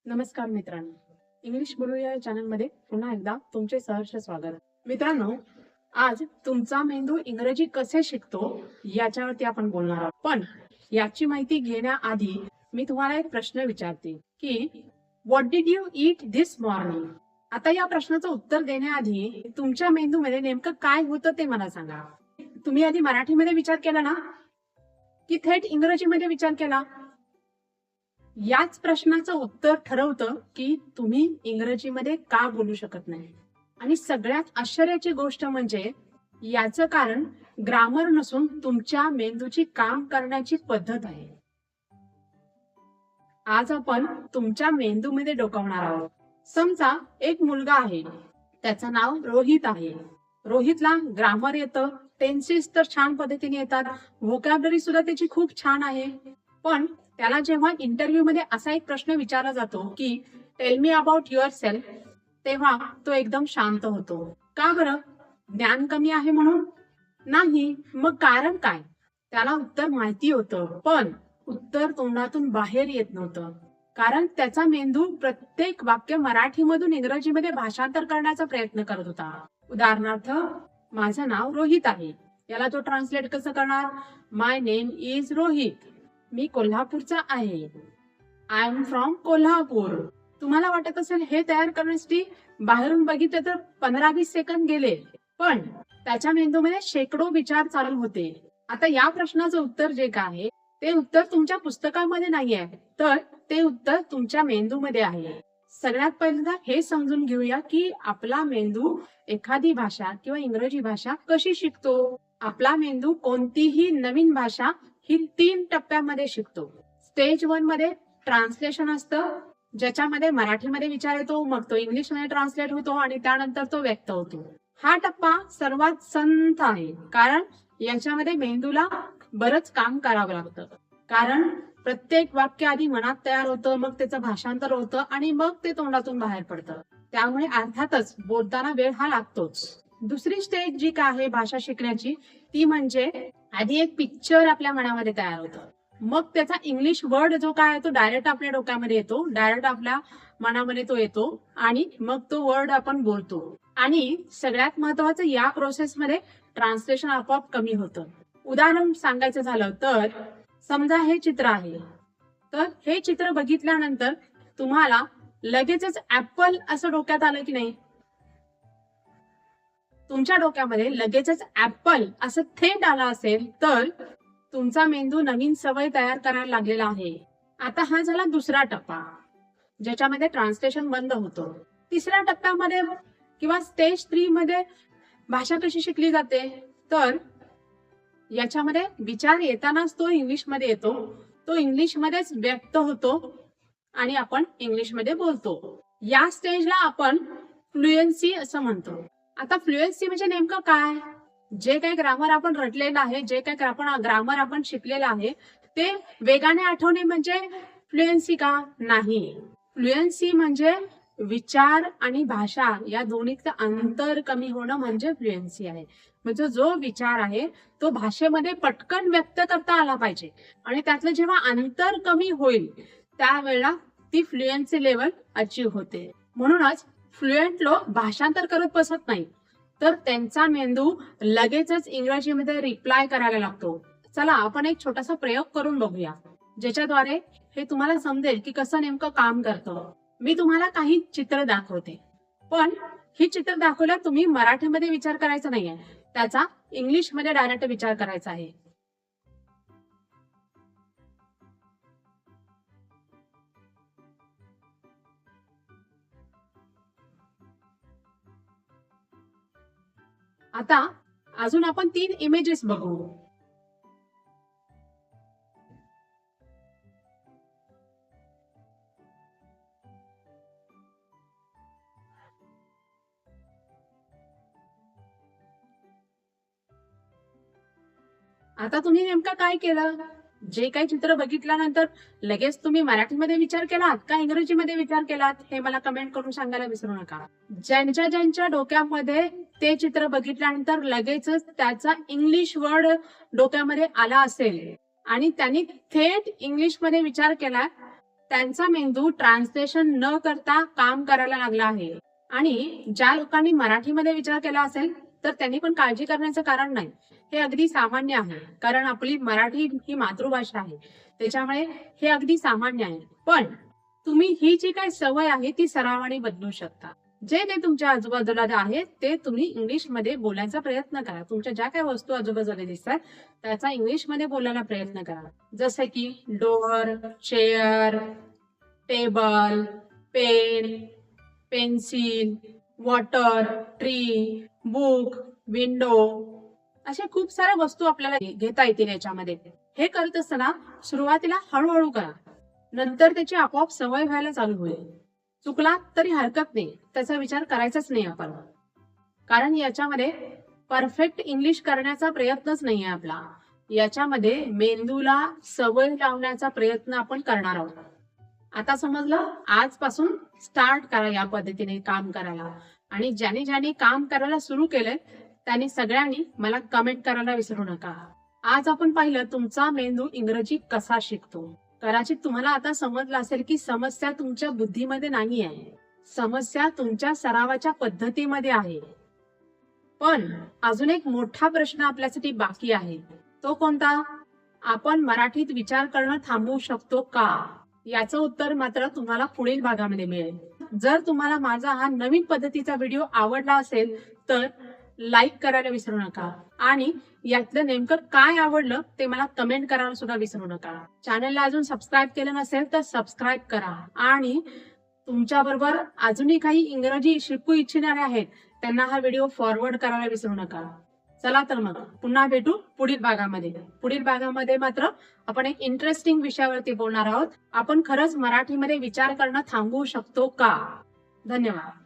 नमस्कार मित्रांनो, इंग्लिश बोलूया या चॅनलमध्ये पुन्हा एकदा तुमचे सहर्ष स्वागत. मित्रांनो, आज तुमचा मेंदू इंग्रजी कसे शिकतो याच्यावरती आपण बोलणार आहोत. पण याची माहिती घेण्याआधी मी तुम्हाला एक प्रश्न विचारते की what did you eat this morning. आता या प्रश्नाचं उत्तर देण्याआधी तुमच्या मेंदूमध्ये नेमकं काय होतं ते मला सांगा. तुम्ही आधी मराठीमध्ये विचार केला ना की थेट इंग्रजीमध्ये विचार केला? याच प्रश्नाचं उत्तर ठरवतं की तुम्ही इंग्रजीमध्ये का बोलू शकत नाही. आणि सगळ्यात आश्चर्याची गोष्ट म्हणजे याचं कारण ग्रामर नसून तुमच्या मेंदूची काम करण्याची पद्धत आहे. आज आपण तुमच्या मेंदूमध्ये डोकावणार आहोत. समजा एक मुलगा आहे, त्याचं नाव रोहित आहे. रोहितला ग्रामर येतं, टेन्सेस तर छान पद्धतीने येतात, व्होकॅब्युलरी सुद्धा त्याची खूप छान आहे. पण त्याला जेव्हा इंटरव्ह्यू मध्ये असा एक प्रश्न विचारला जातो की tell me about your self, तेव्हा तो एकदम शांत होतो. का बरं? ज्ञान कमी आहे म्हणून? नाही. मग कारण काय? त्याला उत्तर माहिती होतं, पण उत्तर तोंडातून बाहेर येत नव्हतं. कारण त्याचा मेंदू प्रत्येक वाक्य मराठीमधून इंग्रजीमध्ये भाषांतर करण्याचा प्रयत्न करत होता. उदाहरणार्थ, माझं नाव रोहित आहे, याला तो ट्रान्सलेट कसं करणार? माय नेम इज रोहित, मी कोल्हापूरचा आहे. I am from Kolhapur. तुम्हाला वाटत असेल हे तयार करण्यासाठी बाहेरून बघितलं तर 15-20 सेकंद गेले, पण त्याच्या मेंदूमध्ये शेकडो विचार चालू होते. आता या प्रश्नाचं उत्तर जे काय आहे ते उत्तर तुमच्या पुस्तकामध्ये नाही आहे, तर ते उत्तर तुमच्या मेंदूमध्ये आहे. सगळ्यात पहिल्यांदा हे समजून घेऊया की आपला मेंदू एखादी भाषा किंवा इंग्रजी भाषा कशी शिकतो. आपला मेंदू कोणतीही नवीन भाषा ही 3 टप्प्यामध्ये शिकतो. स्टेज 1 मध्ये ट्रान्सलेशन असतं, ज्याच्यामध्ये मराठीमध्ये विचार येतो, मग तो इंग्लिश मध्ये ट्रान्सलेट होतो आणि त्यानंतर तो व्यक्त होतो. हा टप्पा सर्वात संथ आहे, कारण याच्यामध्ये मेंदूला बरंच काम करावं लागतं. कारण प्रत्येक वाक्य आधी मनात तयार होतं, मग त्याचं भाषांतर होतं आणि मग ते तोंडातून बाहेर पडतं. त्यामुळे अर्थातच बोलताना वेळ हा लागतोच. दुसरी स्टेज जी काय आहे भाषा शिकण्याची, ती म्हणजे आधी एक पिक्चर आपल्या मनामध्ये तयार होतं, मग त्याचा इंग्लिश वर्ड जो काय आहे तो डायरेक्ट आपल्या डोक्यामध्ये येतो, डायरेक्ट आपल्या मनामध्ये तो येतो आणि मग तो वर्ड आपण बोलतो. आणि सगळ्यात महत्वाचं, या प्रोसेसमध्ये ट्रान्सलेशन आपोआप कमी होतं. उदाहरण सांगायचं झालं तर समजा हे चित्र आहे, तर हे चित्र बघितल्यानंतर तुम्हाला लगेचच ऍपल असं डोक्यात आलं की नाही? तुमच्या डोक्यामध्ये लगेचच ऍपल असं थेट आलं असेल तर तुमचा मेंदू नवीन सवय तयार करायला लागलेला आहे. आता हा झाला दुसरा टप्पा, ज्याच्यामध्ये ट्रान्सलेशन बंद होतं. तिसऱ्या टप्प्यामध्ये किंवा स्टेज 3 मध्ये भाषा कशी शिकली जाते, तर याच्यामध्ये विचार येतानाच तो इंग्लिशमध्ये येतो, तो इंग्लिशमध्येच व्यक्त होतो आणि आपण इंग्लिशमध्ये बोलतो. या स्टेजला आपण फ्लुएन्सी असं म्हणतो. आता फ्लुएन्सी म्हणजे नेमकं काय? जे काही ग्रामर आपण रटलेलं आहे, जे काही ग्रामर आपण शिकलेलं आहे, ते वेगाने आठवणे म्हणजे फ्लुएन्सी का? नाही. फ्लुएन्सी म्हणजे विचार आणि भाषा या दोन्हीचं अंतर कमी होणं म्हणजे फ्लुएन्सी आहे. म्हणजे जो विचार आहे तो भाषेमध्ये पटकन व्यक्त करता आला पाहिजे आणि त्यातलं जेव्हा अंतर कमी होईल त्यावेळेला ती फ्लुएन्सी लेवल अचीव होते. म्हणूनच फ्लुएंट लोक भाषांतर करत बसत नाही, तर त्यांचा मेंदू लगेचच इंग्रजीमध्ये रिप्लाय करायला लागतो. चला आपण एक छोटासा प्रयोग करून बघूया, ज्याच्याद्वारे हे तुम्हाला समजेल की कसं नेमकं काम करतं. मी तुम्हाला काही चित्र दाखवते, पण ही चित्र दाखवल्यावर तुम्ही मराठीमध्ये विचार करायचा नाहीये, त्याचा इंग्लिशमध्ये डायरेक्ट विचार करायचा आहे. आता अजून आपण 3 इमेजेस बघू. आता तुम्ही नेमकं काय केलं? जे काही चित्र बघितल्यानंतर लगेच तुम्ही मराठीमध्ये विचार केलात का इंग्रजीमध्ये विचार केलात, हे मला कमेंट करून सांगायला विसरू नका. ज्यांच्या ज्यांच्या डोक्यामध्ये ते चित्र बघितल्यानंतर लगेचच त्याचा इंग्लिश वर्ड डोक्यामध्ये आला असेल आणि त्यांनी थेट इंग्लिशमध्ये विचार केला, त्यांचा मेंदू ट्रान्सलेशन न करता काम करायला लागला आहे. आणि ज्या लोकांनी मराठीमध्ये विचार केला असेल तर त्यांनी पण काळजी करण्याचं कारण नाही. हे अगदी सामान्य आहे, कारण आपली मराठी ही मातृभाषा आहे, त्याच्यामुळे हे अगदी सामान्य आहे. पण तुम्ही ही जी काही सवय आहे ती सरावाने बदलू शकता. जे काही तुमच्या आजूबाजूला आहे ते तुम्ही इंग्लिश मध्ये बोलायचा प्रयत्न करा. तुमच्या ज्या काही वस्तू आजूबाजूला दिसतात त्याचा इंग्लिश मध्ये बोलायला प्रयत्न करा. जसं की door, chair, table, pen, pencil, water, tree, book, window, अशा खूप साऱ्या वस्तू आपल्याला घेता येतील याच्यामध्ये. हे करत असताना सुरुवातीला हळूहळू करा, नंतर त्याची आपोआप सवय व्हायला चालू होईल. चुकला तरी हरकत नाही, त्याचा विचार करायचाच नाही आपण, कारण याच्यामध्ये परफेक्ट इंग्लिश करण्याचा प्रयत्नच नाहीये आपला. याच्यामध्ये मेंदूला सवय लावण्याचा प्रयत्न आपण करणार आहोत. आता समजलं? आजपासून स्टार्ट करा या पद्धतीने काम करायला. आणि ज्यांनी काम करायला सुरू केलंय त्यांनी सगळ्यांनी मला कमेंट करायला विसरू नका. आज आपण पाहिलं तुमचा मेंदू इंग्रजी कसा शिकतो. कदाचित तुम्हाला आता समजलं असेल की समस्या तुमच्या बुद्धीमध्ये नाही आहे, समस्या तुमच्या सरावाच्या पद्धतीमध्ये आहे. पण अजून एक मोठा प्रश्न आपल्यासाठी बाकी आहे. तो कोणता? आपण मराठीत विचार करणं थांबवू शकतो का? याचं उत्तर मात्र तुम्हाला पुढील भागामध्ये मिळेल. जर तुम्हाला माझा हा नवीन पद्धतीचा व्हिडिओ आवडला असेल तर लाईक करायला विसरू नका, आणि यातलं नेमकं काय आवडलं ते मला कमेंट करायला सुद्धा विसरू नका. चॅनलला अजून सबस्क्राईब केलं नसेल तर सबस्क्राईब करा, आणि तुमच्या बरोबर अजूनही काही इंग्रजी शिकू इच्छिणारे आहेत त्यांना हा व्हिडिओ फॉरवर्ड करायला विसरू नका. चला तर मग पुन्हा भेटू पुढील भागामध्ये. पुढील भागामध्ये मात्र आपण एक इंटरेस्टिंग विषयावरती बोलणार आहोत. आपण खरंच मराठीमध्ये विचार करणं थांबवू शकतो का? धन्यवाद.